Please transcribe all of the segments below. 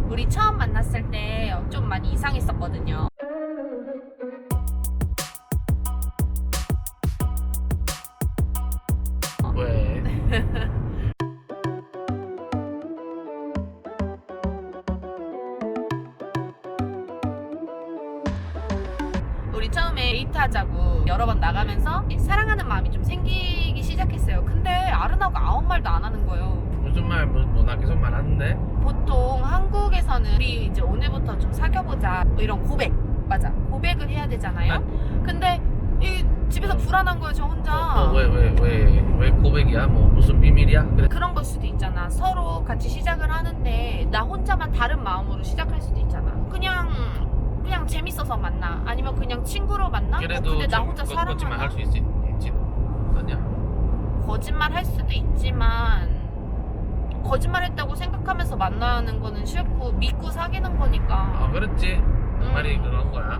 우리 처음 만났을 때 좀 많이 이상했었거든요. 왜? 우리 처음에 데이트하자고 여러 번 나가면서 사랑하는 마음이 좀 생기기 시작했어요. 근데 아르나우가 아무 말도 안 하는 거예요. 무슨 말, 뭐 나 계속 말하는데? 보통 한국에서는 우리 이제 오늘부터 좀 사귀어보자 뭐 이런 고백, 맞아, 고백을 해야 되잖아요. 근데 이 집에서 불안한 거예요, 저 혼자. 왜 고백이야? 뭐 무슨 비밀이야? 그래. 그런 걸 수도 있잖아. 서로 같이 시작을 하는데 나 혼자만 다른 마음으로 시작할 수도 있잖아. 그냥 재밌어서 만나, 아니면 그냥 친구로 만나. 그래도 근데 나 좀 혼자 거짓말 사랑하나? 할 수 있지 아니야? 거짓말 할 수도 있지만 거짓말 했다고 생각하면서 만나는 거는 싫고 믿고 사귀는 거니까. 그렇지. 말이 그런 거야.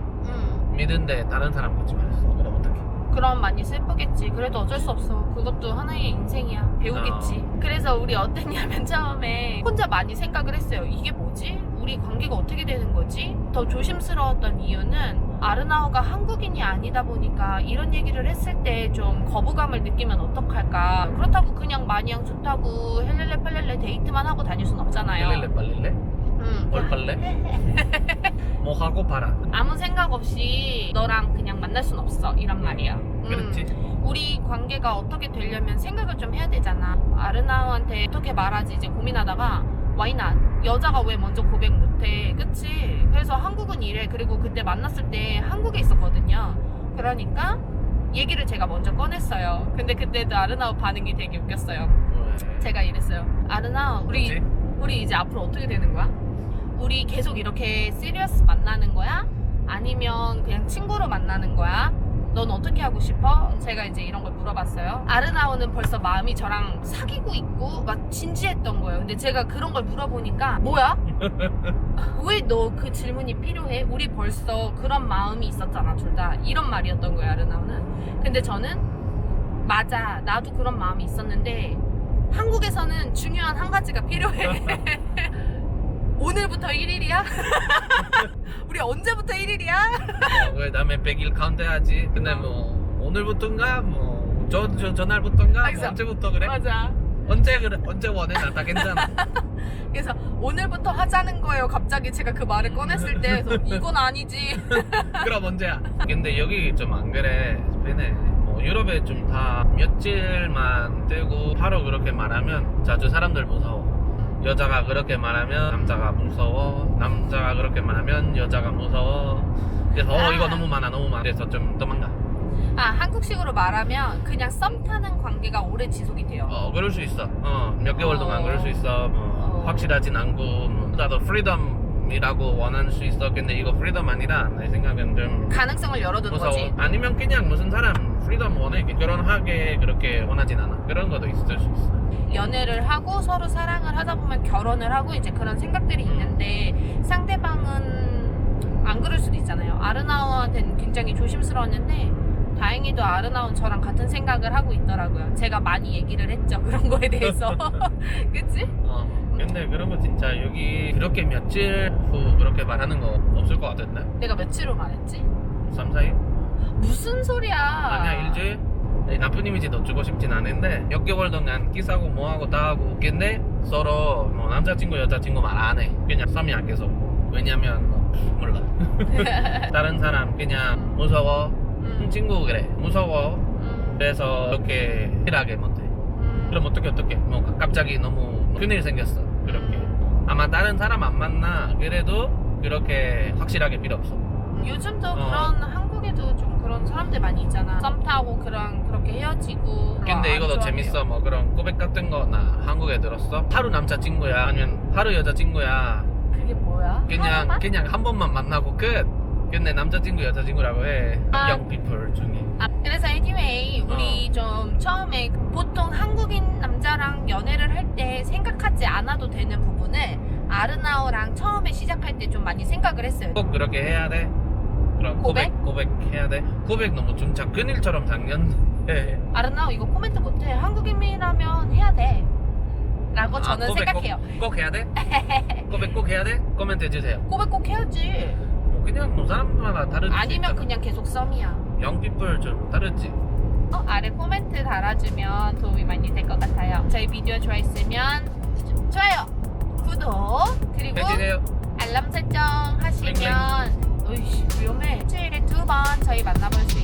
믿은데 다른 사람 거짓말 했어. 그럼 어떡해? 그럼 많이 슬프겠지. 그래도 어쩔 수 없어. 그것도 하나의 인생이야. 배우겠지. 그래서 우리 어땠냐면 처음에 혼자 많이 생각을 했어요. 이게 뭐지? 우리 관계가 어떻게 되는 거지? 더 조심스러웠던 이유는 아르나우가 한국인이 아니다 보니까 이런 얘기를 했을 때 좀 거부감을 느끼면 어떡할까. 그렇다고 그냥 마냥 좋다고 헬렐레 팔렐레 데이트만 하고 다닐 순 없잖아요. 빨릴래 빨릴래? 뭘 빨래? 뭐 하고 봐라. 아무 생각 없이 너랑 그냥 만날 순 없어, 이런 말이야. 그렇지. 우리 관계가 어떻게 되려면 생각을 좀 해야 되잖아. 아르나우한테 어떻게 말하지 이제 고민하다가 와이낫, 여자가 왜 먼저 고백 못해, 그치? 그래서 한국은 이래. 그리고 그때 만났을 때 한국에 있었거든요. 그러니까 얘기를 제가 먼저 꺼냈어요. 근데 그때도 아르나우 반응이 되게 웃겼어요. 왜? 제가 이랬어요. 아르나우, 그렇지? 우리 이제 앞으로 어떻게 되는 거야? 우리 계속 이렇게 시리어스 만나는 거야? 아니면 그냥 친구로 만나는 거야? 넌 어떻게 하고 싶어? 제가 이제 이런 걸 물어봤어요. 아르나우는 벌써 마음이 저랑 사귀고 있고 막 진지했던 거예요. 근데 제가 그런 걸 물어보니까 뭐야? 왜 너 그 질문이 필요해? 우리 벌써 그런 마음이 있었잖아, 둘 다. 이런 말이었던 거예요, 아르나우는. 근데 저는 맞아, 나도 그런 마음이 있었는데 한국에서는 중요한 한 가지가 필요해. 오늘부터 1일이야? 우리 언제부터 1일이야? 왜 남의 100일 카운트 해야지. 근데 뭐 오늘부터인가 뭐 전날부터인가 뭐 언제부터 그래? 맞아. 언제 그래? 언제 원해? 나 다 괜찮아. 그래서 오늘부터 하자는 거예요. 갑자기 제가 그 말을 꺼냈을 때 그래서 이건 아니지. 그럼 언제야? 근데 여기 좀 안 그래. 스페인에 뭐 유럽에 좀 다 며칠만 떼고 바로 그렇게 말하면 자주 사람들 무서워. 여자가 그렇게 말하면 남자가 무서워. 남자가 그렇게 말하면 여자가 무서워. 그래서 이거 너무 많아. 그래서 좀 도망가. 한국식으로 말하면 그냥 썸 타는 관계가 오래 지속이 돼요. 그럴 수 있어. 몇 개월 동안 그럴 수 있어. 뭐 확실하진 않고 뭐 나도 프리덤이라고 원할 수 있어. 근데 이거 프리덤 아니라 내 생각엔 좀 가능성을 열어두는 무서워. 거지. 아니면 그냥 무슨 사람 프리덤 원해. 결혼하게 그렇게 원하진 않아. 그런 것도 있을 수 있어. 연애를 하고 서로 사랑을 하다 보면 결혼을 하고 이제 그런 생각들이 있는데 상대방은 안 그럴 수도 있잖아요. 아르나우한테는 굉장히 조심스러웠는데 다행히도 아르나우는 저랑 같은 생각을 하고 있더라고요. 제가 많이 얘기를 했죠, 그런 거에 대해서. 그치? 근데 그런 거 진짜 여기 그렇게 며칠 후 그렇게 말하는 거 없을 것 같은데? 내가 며칠로 말했지? 3, 4일? 무슨 소리야. 아니야, 일주일? 나쁜 이미지 너 주고 싶진 않은데 몇 개월 동안 끼싸고 뭐하고 다하고 근데 서로 뭐 남자친구 여자친구 말 안 해. 그냥 썸이야 계속. 왜냐면 뭐 몰라. 다른 사람 그냥 무서워. 친구 그래 무서워. 그래서 그렇게 일하게 못해. 그럼 어떻게 뭐 갑자기 너무 큰일 생겼어. 그렇게 아마 다른 사람 안 만나. 그래도 그렇게 확실하게 필요 없어. 요즘도 그런 한국에도 좀 그런 사람들 많이 있잖아. 썸 타고 그렇게 헤어지고. 근데 이거 더 재밌어. 뭐 그런 고백 같은 거 나 한국에 들었어. 하루 남자친구야 아니면 하루 여자친구야. 그게 뭐야? 그냥 한 번만 만나고 끝. 근데 남자친구 여자친구라고 해. young people 중에. 그래서 anyway 우리 좀 처음에 보통 한국인 남자랑 연애를 할 때 생각하지 않아도 되는 부분을 아르나우랑 처음에 시작할 때 좀 많이 생각을 했어요. 꼭 그렇게 해야 돼. 그럼 고백 해야 돼. 고백 너무 중차 큰일처럼 당연해. 아르나우 이거 코멘트 못해. 한국인이라면 해야 돼. 라고 저는 고백 생각해요. 꼭 해야 돼? 고백 꼭 해야 돼? 코멘트 해주세요. 고백 꼭 해야지. 뭐 그냥 뭐 사람마다 다르지. 아니면 그냥 계속 썸이야. 영피플 좀 다르지. 아래 코멘트 달아주면 도움이 많이 될 것 같아요. 저희 비디오 좋아했으면 좋아요, 구독, 그리고 해주세요. 알람 설정 하시면 으이씨 위험해. 일주일에 2번 저희 만나볼 수